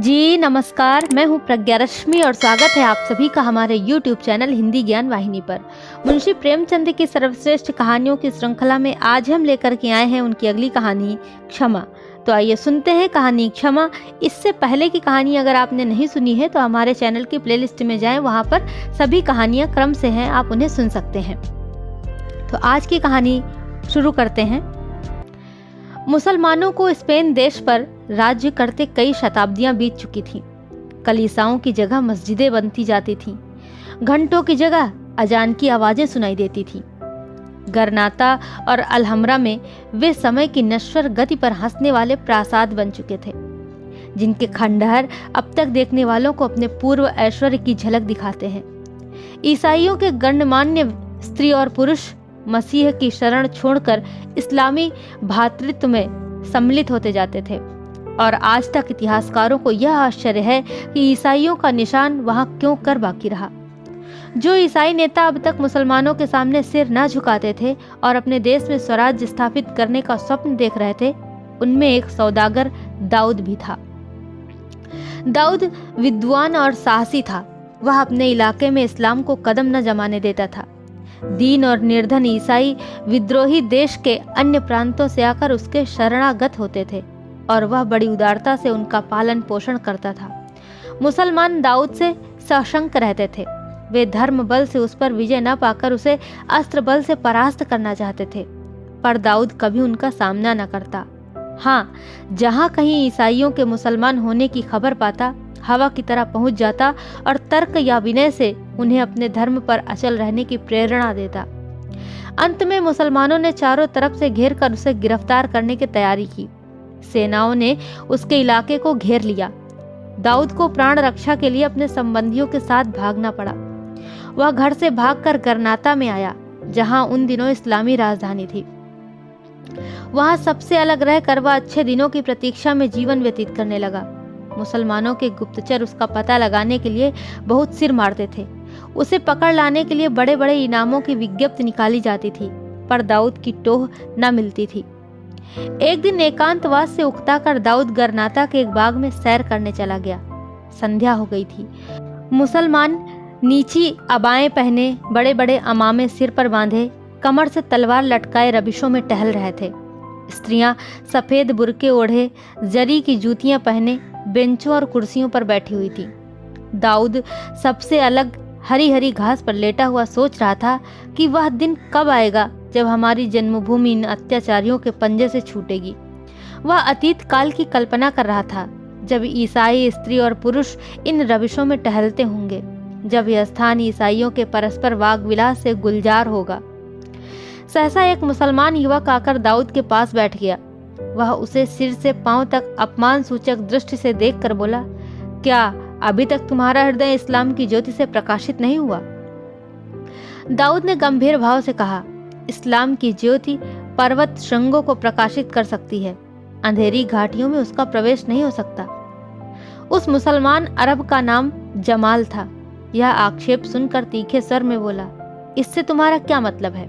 जी नमस्कार, मैं हूँ प्रज्ञा रश्मि और स्वागत है आप सभी का हमारे YouTube चैनल हिंदी ज्ञान वाहिनी पर। मुंशी प्रेमचंद की सर्वश्रेष्ठ कहानियों की श्रृंखला में आज हम लेकर के आए हैं उनकी अगली कहानी क्षमा। तो आइए सुनते हैं कहानी क्षमा। इससे पहले की कहानी अगर आपने नहीं सुनी है तो हमारे चैनल की प्लेलिस्ट में जाएं, वहाँ पर सभी कहानियाँ क्रम से हैं, आप उन्हें सुन सकते हैं। तो आज की कहानी शुरू करते हैं। मुसलमानों को स्पेन देश पर राज्य करते कई शताब्दियां बीत चुकी थीं। कलीसियाओं की जगह मस्जिदें बनती जाती थीं। घंटों की जगह अजान की आवाजें सुनाई देती थीं। गरनाता और अलहमरा में वे समय की नश्वर गति पर हंसने वाले प्रासाद बन चुके थे, जिनके खंडहर अब तक देखने वालों को अपने पूर्व ऐश्वर्य की झलक दिखाते हैं। ईसाइयों के गण्यमान्य स्त्री और पुरुष मसीह की शरण छोड़कर इस्लामी भ्रातृत्व में सम्मिलित होते जाते थे, और आज तक इतिहासकारों को यह आश्चर्य है कि ईसाइयों का निशान वहां क्यों कर बाकी रहा। जो ईसाई नेता अब तक मुसलमानों के सामने सिर न झुकाते थे और अपने देश में स्वराज्य स्थापित करने का स्वप्न देख रहे थे, उनमें एक सौदागर दाऊद भी था। दाऊद विद्वान और साहसी था। वह अपने इलाके में इस्लाम को कदम न जमाने देता था। दीन और निर्धन ईसाई विद्रोही देश के अन्य प्रांतों से आकर उसके शरणागत होते थे और वह बड़ी उदारता से उनका पालन पोषण करता था। मुसलमान दाऊद से सशंक रहते थे। वे धर्म बल से उस पर विजय न पाकर उसे अस्त्र बल से परास्त करना चाहते थे, पर दाऊद कभी उनका सामना न करता। हाँ, जहाँ कहीं ईसाइयों के मुसलमान होने की खबर पाता, हवा की तरह पहुंच जाता और तर्क या विनय से उन्हें अपने धर्म पर अचल रहने की प्रेरणा देता। अंत में मुसलमानों ने चारों तरफ से घेर कर उसे गिरफ्तार करने की तैयारी की। सेनाओं ने उसके इलाके को घेर लिया। दाऊद को प्राण रक्षा के लिए अपने संबंधियों के साथ भागना पड़ा। वह घर से भागकर गरनाता में आया, जहां उन दिनों इस्लामी राजधानी थी। वहां सबसे अलग रहकर वह अच्छे दिनों की प्रतीक्षा में जीवन व्यतीत करने लगा। मुसलमानों के गुप्तचर उसका पता लगाने के लिए बहुत सिर मारते थे। उसे पकड़ लाने के लिए बड़े बड़े इनामों की विज्ञप्ति निकाली जाती थी, पर दाऊद की टोह न मिलती थी। एक दिन एकांतवास से उकता कर दाऊद गरनाता के एक बाग में सैर करने चला गया। संध्या हो गई थी। मुसलमान नीची अबाएं पहने, बड़े बड़े अमामे सिर पर बांधे, कमर से तलवार लटकाए रबिशों में टहल रहे थे। स्त्रियां सफेद बुर्के ओढ़े, जरी की जूतियां पहने बेंचों और कुर्सियों पर बैठी हुई थी। दाऊद सबसे अलग हरी हरी घास पर लेटा हुआ सोच रहा था कि वह दिन कब आएगा जब हमारी जन्मभूमि इन अत्याचारियों के पंजे से छूटेगी। वह अतीत काल की कल्पना कर रहा था, जब ईसाई स्त्री और पुरुष इन रविशों में टहलते होंगे, जब यह स्थान ईसाइयों के परस्पर वाग विलास से गुलजार होगा। सहसा एक मुसलमान युवक आकर दाऊद के पास बैठ गया। वह उसे सिर से पांव तक अपमान सूचक दृष्टि से देखकर बोला, क्या अभी तक तुम्हारा हृदय इस्लाम की ज्योति से प्रकाशित नहीं हुआ? दाऊद ने गंभीर भाव से कहा, इस्लाम की ज्योति पर्वत श्रृंगों को प्रकाशित कर सकती है, अंधेरी घाटियों में उसका प्रवेश नहीं हो सकता। उस मुसलमान अरब का नाम जमाल था। यह आक्षेप सुनकर तीखे स्वर में बोला, इससे तुम्हारा क्या मतलब है?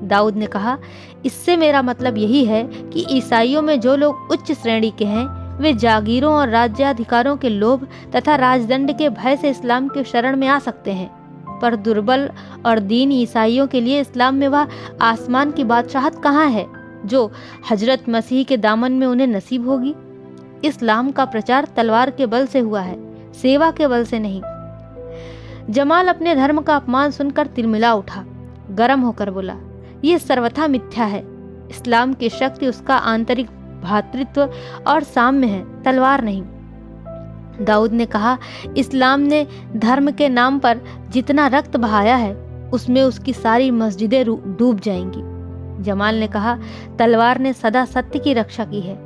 दाऊद ने कहा, इससे मेरा मतलब यही है कि ईसाइयों में जो लोग उच्च श्रेणी के हैं, वे जागीरों और राज्याधिकारों के लोभ तथा राजदंड के भय से इस्लाम के शरण में आ सकते हैं, पर दुर्बल और दीन ईसाइयों के लिए इस्लाम में वह आसमान की बादशाहत कहाँ है जो हजरत मसीह के दामन में उन्हें नसीब होगी। इस्लाम का प्रचार तलवार के बल से हुआ है, सेवा के बल से नहीं। जमाल अपने धर्म का अपमान सुनकर तिलमिला उठा। गर्म होकर बोला, यह सर्वथा मिथ्या है। इस्लाम की शक्ति उसका आंतरिक भ्रातृत्व और साम्य है, तलवार नहीं। दाऊद ने कहा, इस्लाम ने धर्म के नाम पर जितना रक्त बहाया है, उसमें उसकी सारी मस्जिदें डूब जाएंगी। जमाल ने कहा, तलवार ने सदा सत्य की रक्षा की है।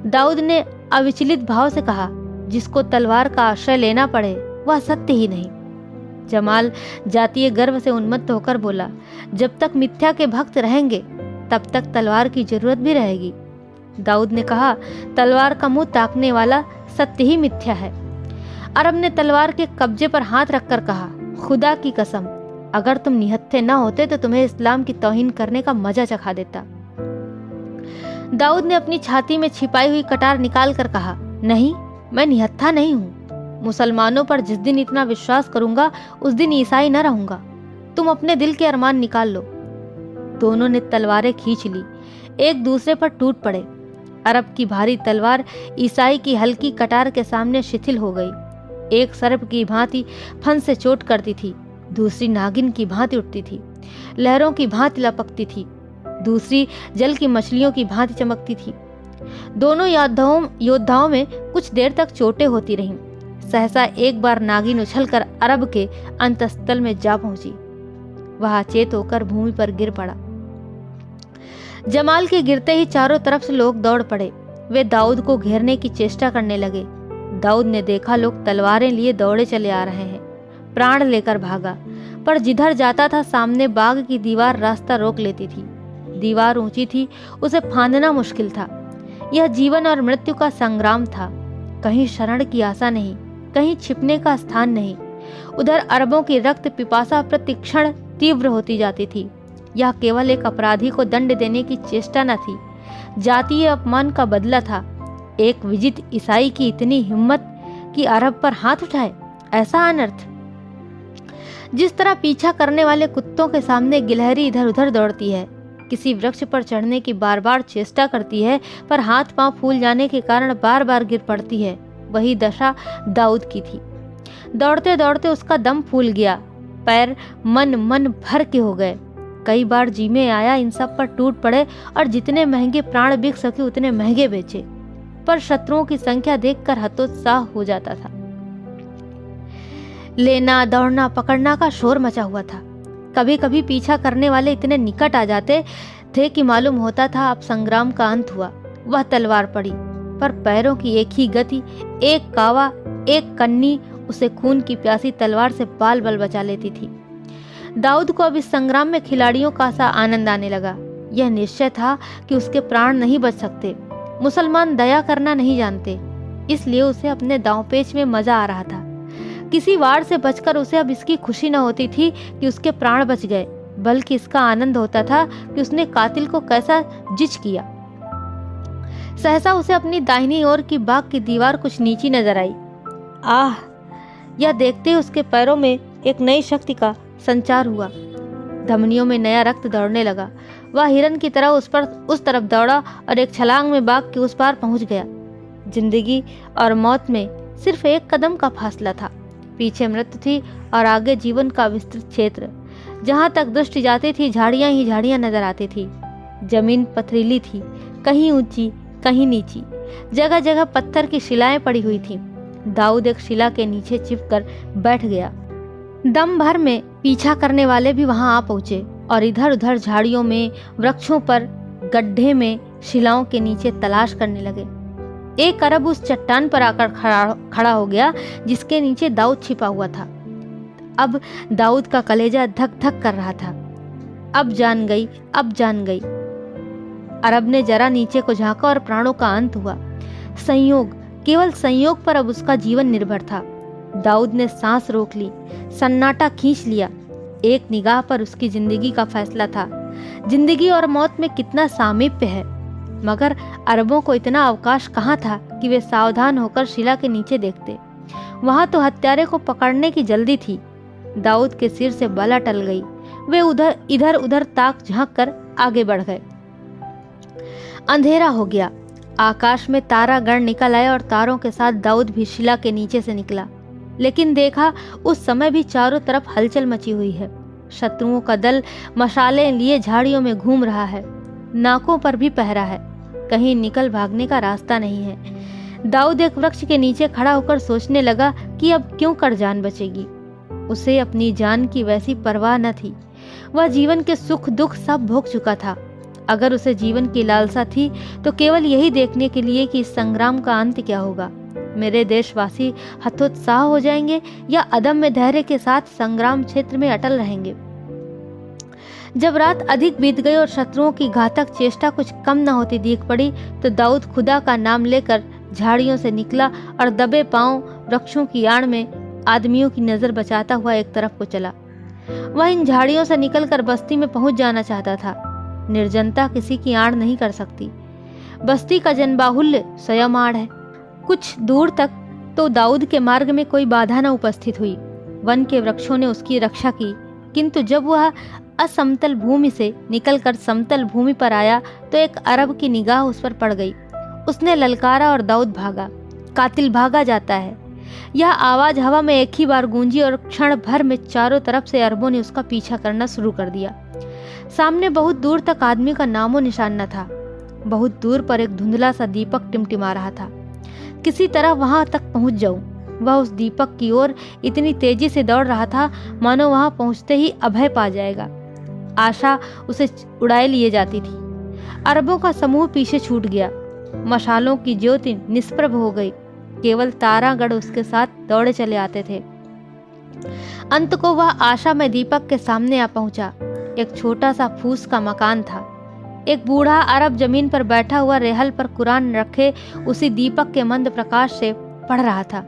दाऊद ने अविचलित भाव से कहा, जिसको तलवार का आश्रय लेना पड़े वह सत्य ही नहीं। जमाल जातीय गर्व से उन्मत्त होकर बोला, जब तक मिथ्या के भक्त रहेंगे तब तक तलवार की जरूरत भी रहेगी। दाऊद ने कहा, तलवार का मुंह ताकने वाला सत्य ही मिथ्या है। अरब ने तलवार के कब्जे पर हाथ रखकर कहा, खुदा की कसम, अगर तुम निहत्थे न होते तो तुम्हें इस्लाम की तौहीन करने का मजा चखा देता। दाऊद ने अपनी छाती में छिपाई हुई कटार निकाल कर कहा, नहीं, मैं निहत्था नहीं हूँ। मुसलमानों पर जिस दिन इतना विश्वास करूंगा उस दिन ईसाई न रहूंगा। तुम अपने दिल के अरमान निकाल लो। दोनों ने तलवारें खींच ली, एक दूसरे पर टूट पड़े। अरब की भारी तलवार ईसाई की हल्की कटार के सामने शिथिल हो गई। एक सर्प की भांति फन से चोट करती थी, दूसरी नागिन की भांति उठती थी, लहरों की भांति लपकती थी, दूसरी जल की मछलियों की भांति चमकती थी। दोनों योद्धाओं में कुछ देर तक चोटें होती रहीं। सहसा एक बार नागिन उछलकर अरब के अंतस्तल में जा पहुंची। वह अचेत होकर भूमि पर गिर पड़ा। जमाल के गिरते ही चारों तरफ से लोग दौड़ पड़े। वे दाऊद को घेरने की चेष्टा करने लगे। दाऊद ने देखा लोग तलवारें लिए दौड़े चले आ रहे हैं, प्राण लेकर भागा, पर जिधर जाता था सामने बाग की दीवार रास्ता रोक लेती थी। दीवार ऊंची थी, उसे फांदना मुश्किल था। यह जीवन और मृत्यु का संग्राम था। कहीं शरण की आशा नहीं, कहीं छिपने का स्थान नहीं। उधर अरबों की रक्त पिपासा प्रतिक्षण तीव्र होती जाती थी। यह केवल एक अपराधी को दंड देने की चेष्टा न थी, जातीय अपमान का बदला था। एक विजित ईसाई की इतनी हिम्मत कि अरब पर हाथ उठाए, ऐसा अनर्थ। जिस तरह पीछा करने वाले कुत्तों के सामने गिलहरी इधर उधर दौड़ती है, किसी वृक्ष पर चढ़ने की बार बार चेष्टा करती है, पर हाथ पांव फूल जाने के कारण बार बार गिर पड़ती है, वही दशा दाऊद की थी। दौड़ते दौड़ते उसका दम फूल गया, पैर मन भर के हो गए। कई बार जी में आया इन सब पर टूट पड़े और जितने महंगे प्राण बिक सके उतने महंगे बेचे, पर शत्रुओं की संख्या देखकर हतोत्साह हो जाता था। लेना, दौड़ना, पकड़ना का शोर मचा हुआ था। कभी कभी पीछा करने वाले इतने निकट आ जाते थे कि मालूम होता था अब संग्राम का अंत हुआ। वह तलवार पड़ी, पर पैरों की एक ही गति, एक कावा, एक कन्नी उसे खून की प्यासी तलवार से बाल बाल बचा लेती थी। दाऊद को अब इस संग्राम में खिलाड़ियों का सा आनंद आने लगा। यह निश्चय था कि उसके प्राण नहीं बच सकते। मुसलमान दया करना नहीं जानते, इसलिए उसे अपने दांवपेच में मजा आ रहा था। किसी वार से बचकर उसे अब इसकी खुशी न होती थी कि उसके प्राण बच गए, बल्कि इसका आनंद होता था कि उसने कातिल को कैसा जिच किया। सहसा उसे अपनी दाहिनी ओर की बाग की दीवार कुछ नीची नजर आई। आह! यह देखते ही उसके पैरों में एक नई शक्ति का संचार हुआ। धमनियों में नया रक्त दौड़ने लगा। वह हिरन की तरह उस तरफ दौड़ा और एक छलांग में बाग के उस पार पहुंच गया। जिंदगी और मौत में सिर्फ एक कदम का फासला था। पीछे मृत्यु थी और आगे जीवन का विस्तृत क्षेत्र। जहां तक दृष्टि जाती थी झाड़ियां ही झाड़ियां नजर आती थी। जमीन पथरीली थी, कहीं ऊंची कहीं नीची, जगह जगह पत्थर की शिलाएं पड़ी हुई थी। दाऊद एक शिला के नीचे छिपकर बैठ गया। दम भर में पीछा करने वाले भी वहां आ पहुंचे और इधर उधर झाड़ियों में, वृक्षों पर, गड्ढे में, शिलाओं के नीचे तलाश करने लगे। एक अरब उस चट्टान पर आकर खड़ा हो गया जिसके नीचे दाऊद छिपा हुआ था। अब दाऊद का कलेजा धक धक कर रहा था। अब जान गई, अब जान गई। अरब ने जरा नीचे को झांका और प्राणों का अंत हुआ। संयोग, केवल संयोग पर अब उसका जीवन निर्भर था। दाऊद ने सांस रोक ली, सन्नाटा खींच लिया। एक निगाह पर उसकी जिंदगी का फैसला था। जिंदगी और मौत में कितना सामीप्य है, मगर अरबों को इतना अवकाश कहाँ था कि वे सावधान होकर शिला के नीचे देखते। वहां तो हत्यारे को पकड़ने की जल्दी थी। दाऊद के सिर से बला टल गई। वे इधर उधर ताक झांक कर आगे बढ़ गए। अंधेरा हो गया। आकाश में तारागण निकल आए और तारों के साथ दाऊद भी शिला के नीचे से निकला। लेकिन देखा उस समय भी चारों तरफ हलचल मची हुई है। शत्रुओं का दल मशालें लिए झाड़ियों में घूम रहा है। नाकों पर भी पहरा है। कहीं निकल भागने का रास्ता नहीं है। दाऊद एक वृक्ष के नीचे खड़ा होकर सोचने लगा कि अब क्यों कर जान बचेगी। उसे अपनी जान की वैसी परवाह न थी। वह जीवन के सुख दुख सब भोग चुका था। अगर उसे जीवन की लालसा थी तो केवल यही देखने के लिए कि इस संग्राम का अंत क्या होगा। मेरे देशवासी हतोत्साह हो जाएंगे या अदम्य धैर्य के साथ संग्राम क्षेत्र में अटल रहेंगे। जब रात अधिक बीत गई और शत्रुओं की घातक चेष्टा कुछ कम न होती दिख पड़ी तो दाऊद खुदा का नाम लेकर झाड़ियों से निकला और दबे पांव वृक्षों की आड़ में आदमियों की नजर बचाता हुआ एक तरफ को चला। वह इन झाड़ियों से निकलकर बस्ती में पहुंच जाना चाहता था। निर्जनता किसी की आड़ नहीं कर सकती। बस्ती का जनबाहुल्य स्वयं आड़ है। कुछ दूर तक तो दाऊद के मार्ग में कोई बाधा न उपस्थित हुई। वन के वृक्षों ने उसकी रक्षा की, किंतु जब वह असमतल भूमि से निकलकर समतल भूमि पर आया तो एक अरब की निगाह उस पर पड़ गई। उसने ललकारा और दाऊद भागा। कातिल भागा जाता है। यह आवाज हवा में एक ही बार गूंजी और क्षण भर में चारों तरफ से अरबों ने उसका पीछा करना शुरू कर दिया। सामने बहुत दूर तक आदमी का नामो निशान न था। बहुत दूर पर एक धुंधला सा दीपक टिमटिमा रहा था। किसी तरह वहां तक पहुंच जाऊं। वह उस दीपक की ओर इतनी तेजी से दौड़ रहा था मानो वहां पहुंचते ही अभय पा जाएगा। आशा उसे उड़ाए लिए जाती थी। अरबों का समूह पीछे छूट गया। मशालों की ज्योति निष्प्रभ हो गई। केवल तारागढ़ उसके साथ दौड़े चले आते थे। अंत को वह आशा में दीपक के सामने आ पहुंचा। एक छोटा सा फूस का मकान था। एक बूढ़ा अरब जमीन पर बैठा हुआ रेहल पर कुरान रखे उसी दीपक के मंद प्रकाश से पढ़ रहा था।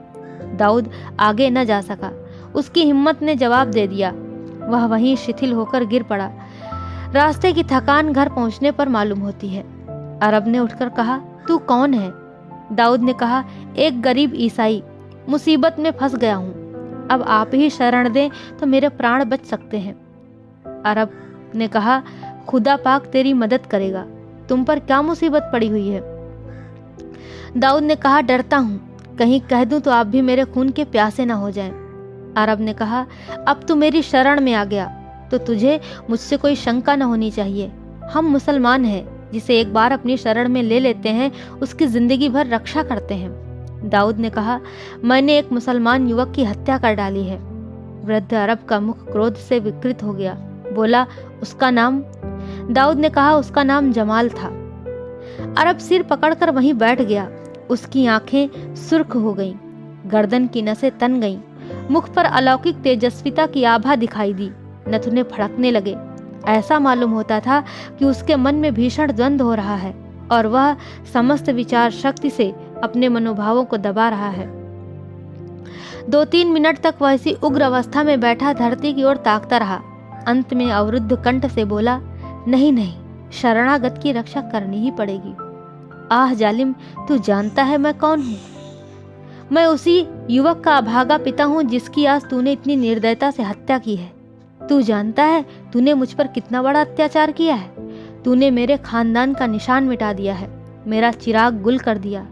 दाऊद आगे न जा सका। उसकी हिम्मत ने जवाब दे दिया। वह वहीं शिथिल होकर गिर पड़ा। रास्ते की थकान घर पहुंचने पर मालूम होती है। अरब ने उठकर कहा, तू कौन है? दाऊद ने कहा, एक गरीब ईसाई, मुसीबत में फंस गया हूं। अब आप ही शरण दें तो मेरे प्राण बच सकते हैं। अरब ने कहा, खुदा पाक तेरी मदद करेगा। तुम पर क्या मुसीबत पड़ी हुई है? दाऊद ने कहा, डरता हूं, कहीं कह दूं तो आप भी मेरे खून के प्यासे न हो जाएं। अरब ने कहा, अब तू मेरी शरण में आ गया तो तुझे मुझसे कोई शंका न होनी चाहिए। हम मुसलमान हैं। जिसे एक बार अपनी शरण में ले लेते हैं उसकी जिंदगी भर रक्षा करते हैं। दाऊद ने कहा, मैंने एक मुसलमान युवक की हत्या कर डाली है। वृद्ध अरब का मुख क्रोध से विकृत हो गया। बोला, उसका नाम? दाऊद ने कहा, उसका नाम जमाल था। अरब सिर पकड़कर वहीं बैठ गया। उसकी आंखें सुर्ख हो गईं, गर्दन की नसें तन गईं, मुख पर अलौकिक तेजस्विता की आभा दिखाई दी, नथुने फड़कने लगे। ऐसा मालूम होता था कि उसके मन में भीषण द्वंद्व हो रहा है और वह समस्त विचार शक्ति से अपने मनोभावों को दबा रहा है। 2-3 मिनट तक वह इसी उग्र अवस्था में बैठा धरती की ओर ताकता रहा। अंत में अवरुद्ध कंठ से बोला, नहीं नहीं, शरणागत की रक्षा करनी ही पड़ेगी। आह जालिम, तू जानता है मैं कौन हूँ? मैं उसी युवक का अभागा पिता हूँ जिसकी आज तूने इतनी निर्दयता से हत्या की है। तू जानता है तूने मुझ पर कितना बड़ा अत्याचार किया है। तूने मेरे खानदान का निशान मिटा दिया है, मेरा चिराग गुल कर दिया।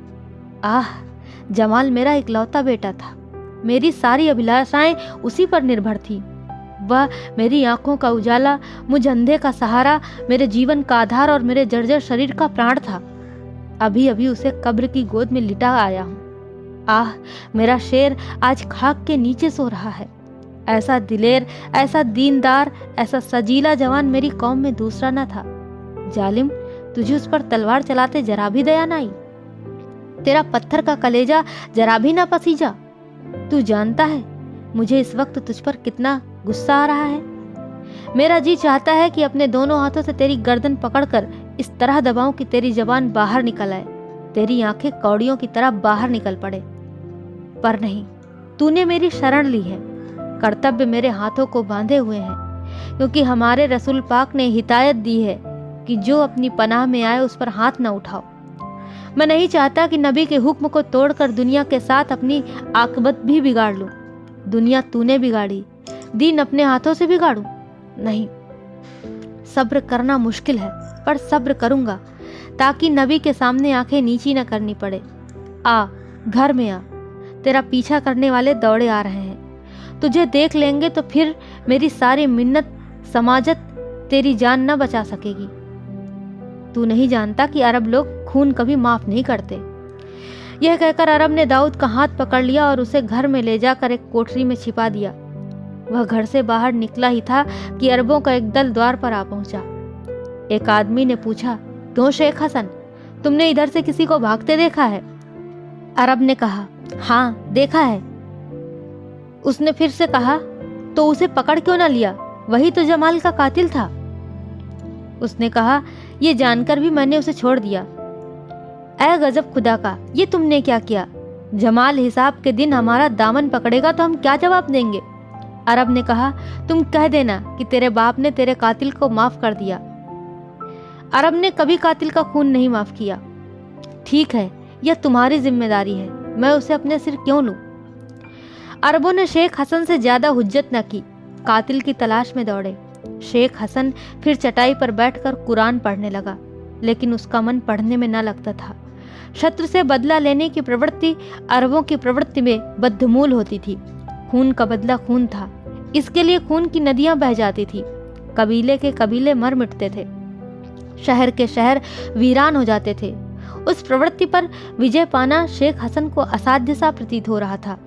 आह, जमाल मेरा इकलौता बेटा था। मेरी सारी अभिलाषाएं उसी पर निर्भर थी। वह मेरी आंखों का उजाला, मुझ अंधे का सहारा, मेरे जीवन का आधार और मेरे जर्जर शरीर का प्राण था। अभी अभी उसे कब्र की गोद में लिटा आया हूँ। आह, मेरा शेर आज खाक के नीचे सो रहा है। ऐसा दिलेर, ऐसा दीनदार, ऐसा सजीला जवान मेरी कौम में दूसरा न था। जालिम, तुझे उस पर तलवार चलाते जरा भी दया न आई। तेरा पत्थर का कलेजा जरा भी न पसीजा। तू जानता है मुझे इस वक्त तुझ पर कितना गुस्सा आ रहा है। मेरा जी चाहता है कि अपने दोनों हाथों से तेरी गर्दन पकड़कर इस तरह दबाऊं कि तेरी जबान बाहर निकल आए, तेरी आंखें कौड़ियों की तरह बाहर निकल पड़े। पर नहीं, तूने मेरी शरण ली है। कर्तव्य मेरे हाथों को बांधे हुए हैं, क्योंकि हमारे रसूल पाक ने हिदायत दी है कि जो अपनी पनाह में आए उस पर हाथ न उठाओ। मैं नहीं चाहता कि नबी के हुक्म को तोड़कर दुनिया के साथ अपनी आकबत भी बिगाड़ लूं। दुनिया तूने बिगाड़ी, दीन अपने हाथों से बिगाड़ूं? नहीं, सब्र करना मुश्किल है, पर सब्र करूंगा ताकि नबी के सामने आंखें नीची न करनी पड़े। आ, घर में आ, तेरा पीछा करने वाले दौड़े आ रहे हैं। तुझे देख लेंगे तो फिर मेरी सारी मिन्नत समाजत तेरी जान न बचा सकेगी। तू नहीं जानता कि अरब लोग खून कभी माफ नहीं करते। यह कहकर अरब ने दाऊद का हाथ पकड़ लिया और उसे घर में ले जाकर एक कोठरी में छिपा दिया। वह घर से बाहर निकला ही था कि अरबों का एक दल द्वार पर आ पहुंचा। एक आदमी ने पूछा, क्यों शेख हसन, तुमने इधर से किसी को भागते देखा है? अरब ने कहा, हाँ देखा है। उसने फिर से कहा, तो उसे पकड़ क्यों ना लिया? वही तो जमाल का कातिल था। उसने कहा, यह जानकर भी मैंने उसे छोड़ दिया। ऐ गजब खुदा का, ये तुमने क्या किया? जमाल हिसाब के दिन हमारा दामन पकड़ेगा तो हम क्या जवाब देंगे? अरब ने कहा, तुम कह देना कि तेरे बाप ने तेरे कातिल को माफ कर दिया। अरब ने कभी कातिल का खून नहीं माफ किया। ठीक है, यह तुम्हारी जिम्मेदारी है। मैं उसे अपने सिर क्यों लूं? अरबों ने शेख हसन से ज्यादा हुज्जत न की, कातिल की तलाश में दौड़े। शेख हसन फिर चटाई पर बैठकर कुरान पढ़ने लगा, लेकिन उसका मन पढ़ने में न लगता था। शत्रु से बदला लेने की प्रवृत्ति अरबों की प्रवृत्ति में बदमूल होती थी। खून का बदला खून था, इसके लिए खून की नदियां बह जाती थी। कबीले के कबीले मर मिटते थे, शहर के शहर वीरान हो जाते थे। उस प्रवृत्ति पर विजय पाना शेख हसन को असाध्य सा प्रतीत हो रहा था।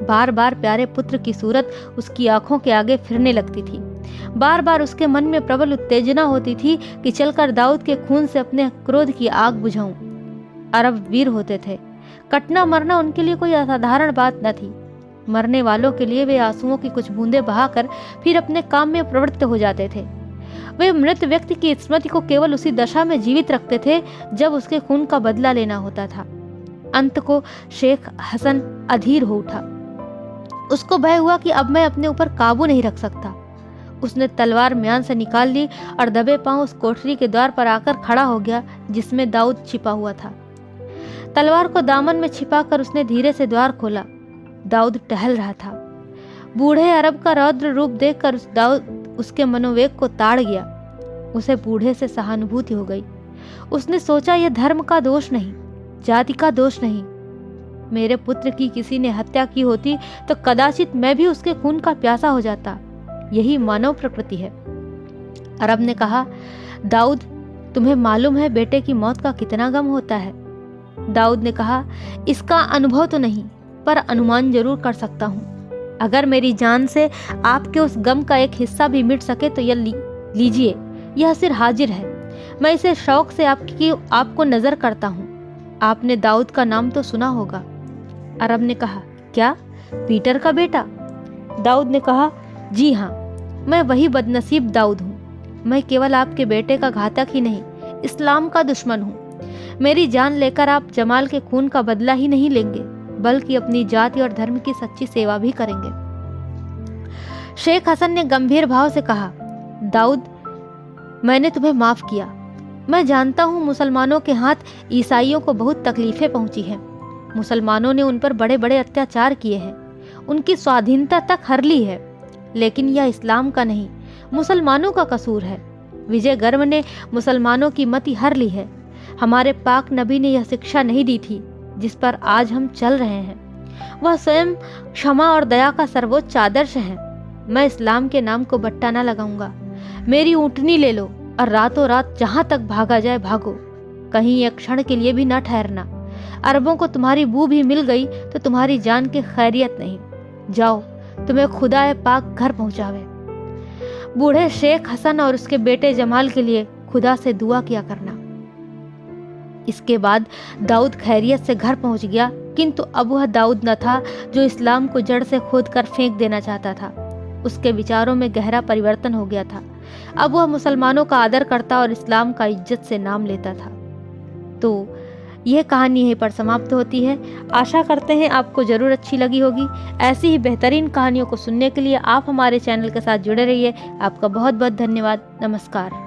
बार बार प्यारे पुत्र की सूरत उसकी आंखों के आगे फिरने लगती थी। बार बार उसके मन में प्रबल उत्तेजना होती थी कि चलकर दाऊद के खून से अपने क्रोध की आग बुझाऊं। अरब वीर होते थे, कटना मरना उनके लिए कोई असाधारण बात न थी। मरने वालों के लिए वे आंसुओं की कुछ बूंदें बहाकर फिर अपने काम में प्रवृत्त हो जाते थे। वे मृत व्यक्ति की स्मृति को केवल उसी दशा में जीवित रखते थे जब उसके खून का बदला लेना होता था। अंत को शेख हसन अधीर हो उठा। उसको भय हुआ कि अब मैं अपने ऊपर काबू नहीं रख सकता। उसने तलवार म्यान से निकाल ली और दबे पांव उस कोठरी के द्वार पर आकर खड़ा हो गया जिसमें दाऊद छिपा हुआ था। तलवार को दामन में छिपाकर उसने धीरे से द्वार खोला। दाऊद टहल रहा था। बूढ़े अरब का रौद्र रूप देखकर दाऊद उसके मनोवेग को ताड़ गया। उसे बूढ़े से सहानुभूति हो गई। उसने सोचा, यह धर्म का दोष नहीं, जाति का दोष नहीं। मेरे पुत्र की किसी ने हत्या की होती तो कदाचित मैं भी उसके खून का प्यासा हो जाता। यही मानव प्रकृति है। अरब ने कहा, दाऊद, तुम्हें मालूम है बेटे की मौत का कितना गम होता है? दाऊद ने कहा, इसका अनुभव तो नहीं, पर अनुमान जरूर कर सकता हूँ। अगर मेरी जान से आपके उस गम का एक हिस्सा भी मिट सके तो यह लीजिए, यह सिर हाजिर है। मैं इसे शौक से आपको नजर करता हूँ। आपने दाऊद का नाम तो सुना होगा। अरब ने कहा, क्या, पीटर का बेटा? दाऊद ने कहा, जी हाँ, मैं वही बदनसीब दाऊद हूँ। मैं केवल आपके बेटे का घातक ही नहीं, इस्लाम का दुश्मन हूँ। मेरी जान लेकर आप जमाल के खून का बदला ही नहीं लेंगे, बल्कि अपनी जाति और धर्म की सच्ची सेवा भी करेंगे। शेख हसन ने गंभीर भाव से कहा, दाऊद, मैंने तुम्हें माफ किया। मैं जानता हूँ मुसलमानों के हाथ ईसाइयों को बहुत तकलीफें पहुंची हैं। मुसलमानों ने उन पर बड़े बड़े अत्याचार किए हैं, उनकी स्वाधीनता तक हर ली है, लेकिन यह इस्लाम का नहीं, मुसलमानों का कसूर है। विजय गर्व ने मुसलमानों की मति हर ली है। हमारे पाक नबी ने यह शिक्षा नहीं दी थी जिस पर आज हम चल रहे हैं। वह स्वयं क्षमा और दया का सर्वोच्च आदर्श है। मैं इस्लाम के नाम को बट्टा न लगाऊंगा। मेरी ऊँटनी ले लो और रातों रात जहां तक भागा जाए भागो, कहीं एक क्षण के लिए भी न ठहरना। अरबों को तुम्हारी बू भी मिल गई तो तुम्हारी जान की खैरियत नहीं। जाओ, तुम्हें खुदा पाक घर पहुंचावे। बूढ़े शेख हसन और उसके बेटे जमाल के लिए खुदा से दुआ किया करना। इसके बाद दाऊद खैरियत से घर पहुंच गया, किंतु अब वह दाऊद न था जो इस्लाम को जड़ से खोदकर फेंक देना चाहता था। उसके विचारों में गहरा परिवर्तन हो गया था। अब वह मुसलमानों का आदर करता और इस्लाम का इज्जत से नाम लेता था। तो यह कहानी यहीं पर समाप्त होती है। आशा करते हैं आपको जरूर अच्छी लगी होगी। ऐसी ही बेहतरीन कहानियों को सुनने के लिए आप हमारे चैनल के साथ जुड़े रहिए। आपका बहुत बहुत धन्यवाद। नमस्कार।